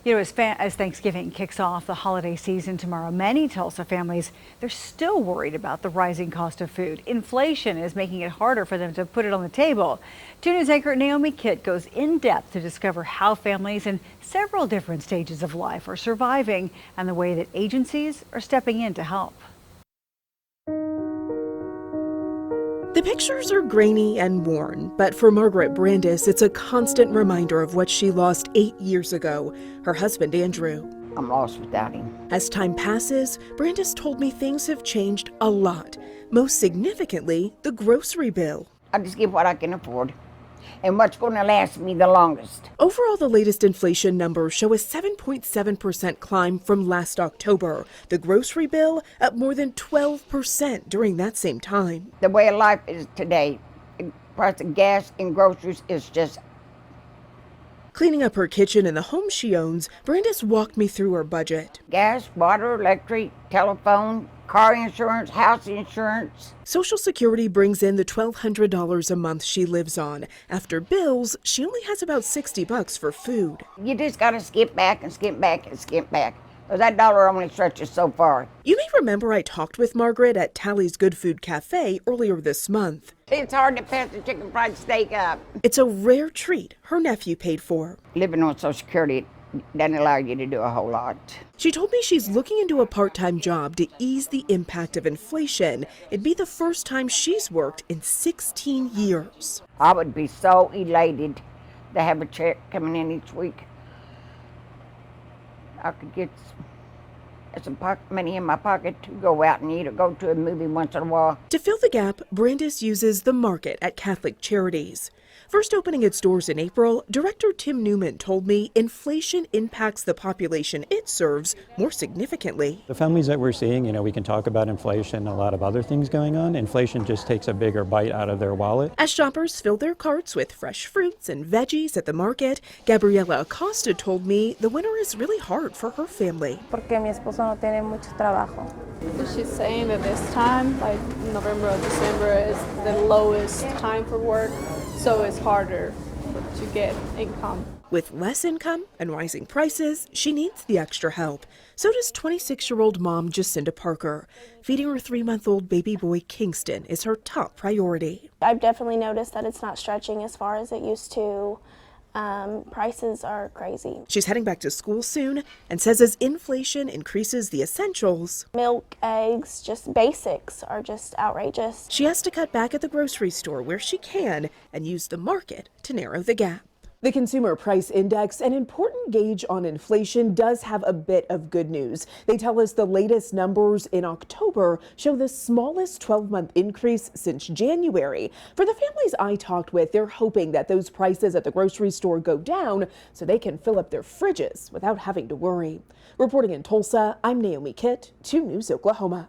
As Thanksgiving kicks off the holiday season tomorrow, many Tulsa families, they're still worried about the rising cost of food. Inflation is making it harder for them to put it on the table. 2 News anchor Naomi Kitt goes in depth to discover how families in several different stages of life are surviving and the way that agencies are stepping in to help. The pictures are grainy and worn, but for Margaret Brandis, it's a constant reminder of what she lost 8 years ago, her husband Andrew. I'm lost without him. As time passes, Brandis told me things have changed a lot. Most significantly, the grocery bill. I just get what I can afford and what's going to last me the longest. Overall, the latest inflation numbers show a 7.7% climb from last October. The grocery bill up more than 12% during that same time. The way of life is today, the price of gas and groceries is just... Cleaning up her kitchen and the home she owns, Brandis walked me through her budget. Gas, water, electric, telephone, car insurance, house insurance. Social Security brings in the $1,200 a month she lives on. After bills, she only has about $60 for food. You just got to skip back and skip back and skip back. Because that dollar only stretches so far. You may remember I talked with Margaret at Tally's Good Food Cafe earlier this month. It's hard to pass the chicken fried steak up. It's a rare treat her nephew paid for. Living on Social Security doesn't allow you to do a whole lot. She told me she's looking into a part-time job to ease the impact of inflation. It'd be the first time she's worked in 16 years. I would be so elated to have a check coming in each week. I could get some money in my pocket to go out and eat or go to a movie once in a while. To fill the gap, Brandis uses the market at Catholic Charities. First opening its doors in April, Director Tim Newman told me inflation impacts the population it serves more significantly. The families that we're seeing, we can talk about inflation and a lot of other things going on. Inflation just takes a bigger bite out of their wallet. As shoppers fill their carts with fresh fruits and veggies at the market, Gabriela Acosta told me the winter is really hard for her family. Porque mi esposo no tiene mucho trabajo. She's saying that this time, like November or December, is the lowest time for work, so it's harder to get income. With less income and rising prices, she needs the extra help. So does 26-year-old mom Jacinda Parker. Feeding her 3-month-old baby boy Kingston is her top priority. I've definitely noticed that it's not stretching as far as it used to. Prices are crazy. She's heading back to school soon and says as inflation increases the essentials, milk, eggs, just basics are just outrageous. She has to cut back at the grocery store where she can and use the market to narrow the gap. The Consumer Price Index, an important gauge on inflation, does have a bit of good news. They tell us the latest numbers in October show the smallest 12-month increase since January. For the families I talked with, they're hoping that those prices at the grocery store go down so they can fill up their fridges without having to worry. Reporting in Tulsa, I'm Naomi Kitt, 2 News Oklahoma.